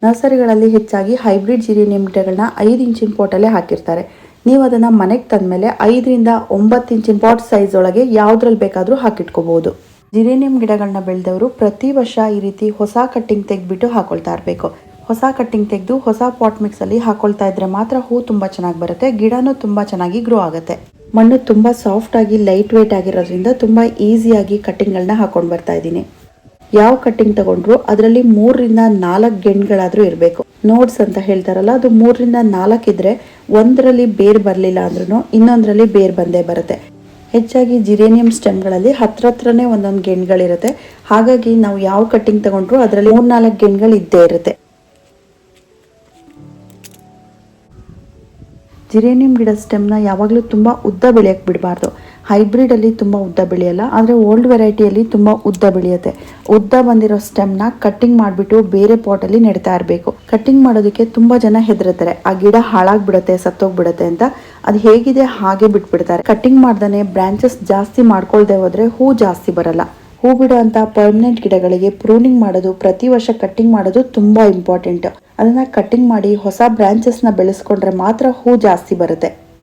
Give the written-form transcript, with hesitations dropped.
ನರ್ಸರಿಗಳಲ್ಲಿ ಹೆಚ್ಚಾಗಿ hybrid geranium ಗಿಡಗಳನ್ನ 5 ಇಂಚಿನ ಪಾಟಲ್ಲೇ ಹಾಕಿರ್ತಾರೆ. ನೀವು ಅದನ್ನ ಮನೆಗೆ ತಂದ್ಮೇಲೆ 5 ರಿಂದ 9 ಇಂಚಿನ ಪಾಟ್ ಸೈಜ್ ಒಳಗೆ ಯಾವ್ದ್ರಲ್ಲಿ ಬೇಕಾದ್ರೂ ಹಾಕಿಟ್ಕೋಬಹುದು. ಜಿರೇನಿಯಂ ಗಿಡಗಳನ್ನ ಬೆಳೆದವರು ಪ್ರತಿ ವರ್ಷ ಈ ರೀತಿ ಹೊಸ ಕಟ್ಟಿಂಗ್ ತೆಗೆದ್ಬಿಟ್ಟು ಹಾಕೊಳ್ತಾ ಇರಬೇಕು. ಹೊಸ ಕಟ್ಟಿಂಗ್ ತೆಗೆದು ಹೊಸ ಪಾಟ್ ಮಿಕ್ಸ್ ಅಲ್ಲಿ ಹಾಕೊಳ್ತಾ ಇದ್ರೆ ಮಾತ್ರ ಹೂ ತುಂಬಾ ಚೆನ್ನಾಗಿ ಬರುತ್ತೆ, ಗಿಡನೂ ತುಂಬಾ ಚೆನ್ನಾಗಿ ಗ್ರೋ ಆಗುತ್ತೆ. ಮಣ್ಣು ತುಂಬಾ ಸಾಫ್ಟ್ ಆಗಿ ಲೈಟ್ ವೇಟ್ ಆಗಿರೋದ್ರಿಂದ ತುಂಬಾ ಈಸಿಯಾಗಿ ಕಟ್ಟಿಂಗ್ಗಳನ್ನ ಹಾಕೊಂಡು ಬರ್ತಾ ಇದ್ದೀನಿ. ಯಾವ ಕಟ್ಟಿಂಗ್ ತಗೊಂಡ್ರು ಅದರಲ್ಲಿ 3 ರಿಂದ 4 ಗೆಣ್ಗಳಾದ್ರೂ ಇರಬೇಕು. ನೋಡ್ಸ್ ಅಂತ ಹೇಳ್ತಾರಲ್ಲ, ಅದು 3 ರಿಂದ 4 ಇದ್ರೆ ಒಂದರಲ್ಲಿ ಬೇರ್ ಬರಲಿಲ್ಲ ಅಂದ್ರೂ ಇನ್ನೊಂದರಲ್ಲಿ ಬೇರ್ ಬಂದೇ ಬರುತ್ತೆ. ಹೆಚ್ಚಾಗಿ ಜಿರೇನಿಯಂ ಸ್ಟೆಮ್ಗಳಲ್ಲಿ ಹತ್ರನೇ ಒಂದೊಂದು ಗೆಣ್ಗಳಿರುತ್ತೆ. ಹಾಗಾಗಿ ನಾವು ಯಾವ ಕಟ್ಟಿಂಗ್ ತಗೊಂಡ್ರು ಅದರಲ್ಲಿ 3-4 ಗೆಣ್ಗಳು ಇದ್ದೇ ಇರುತ್ತೆ. ಜಿರೇನಿಯಂ ಗಿಡ ಸ್ಟೆಮ್ನ ಯಾವಾಗಲೂ ತುಂಬಾ ಉದ್ದ ಬೆಳೆಯಕ್ಕೆ ಬಿಡಬಾರ್ದು. ಹೈಬ್ರಿಡ್ ಅಲ್ಲಿ ತುಂಬಾ ಉದ್ದ ಬೆಳೆಯಲ್ಲ, ಆದರೆ ಓಲ್ಡ್ ವೆರೈಟಿಯಲ್ಲಿ ತುಂಬಾ ಉದ್ದ ಬೆಳೆಯುತ್ತೆ. ಉದ್ದ ಬಂದಿರೋ ಸ್ಟೆಮ್ನ ಕಟ್ಟಿಂಗ್ ಮಾಡಿಬಿಟ್ಟು ಬೇರೆ ಪಾಟ್ ಅಲ್ಲಿ ನೆಡ್ತಾ ಇರಬೇಕು. ಕಟ್ಟಿಂಗ್ ಮಾಡೋದಕ್ಕೆ ತುಂಬಾ ಜನ ಹೆದರ್ತಾರೆ, ಆ ಗಿಡ ಹಾಳಾಗ್ಬಿಡುತ್ತೆ, ಸತ್ತೋಗ್ಬಿಡುತ್ತೆ ಅಂತ. ಅದು ಹೇಗಿದೆ ಹಾಗೆ ಬಿಟ್ಬಿಡ್ತಾರೆ. ಕಟ್ಟಿಂಗ್ ಮಾಡ್ದಾನೆ ಬ್ರಾಂಚಸ್ ಜಾಸ್ತಿ ಮಾಡ್ಕೊಳ್ದೆ ಹೋದ್ರೆ ಹೂ ಜಾಸ್ತಿ ಬರಲ್ಲ. ಹೂ ಬಿಡುವಂತ ಪರ್ಮನೆಂಟ್ ಗಿಡಗಳಿಗೆ ಪ್ರೂನಿಂಗ್ ಮಾಡೋದು, ಪ್ರತಿ ವರ್ಷ ಕಟ್ಟಿಂಗ್ ಮಾಡೋದು ತುಂಬಾ ಇಂಪಾರ್ಟೆಂಟ್. ಅದನ್ನ ಕಟ್ಟಿಂಗ್ ಮಾಡಿ ಹೊಸ ಬ್ರಾಂಚಸ್ ನ ಬೆಳೆಸ್ಕೊಂಡ್ರೆ ಮಾತ್ರ ಹೂ ಜಾಸ್ತಿ ಬರುತ್ತೆ.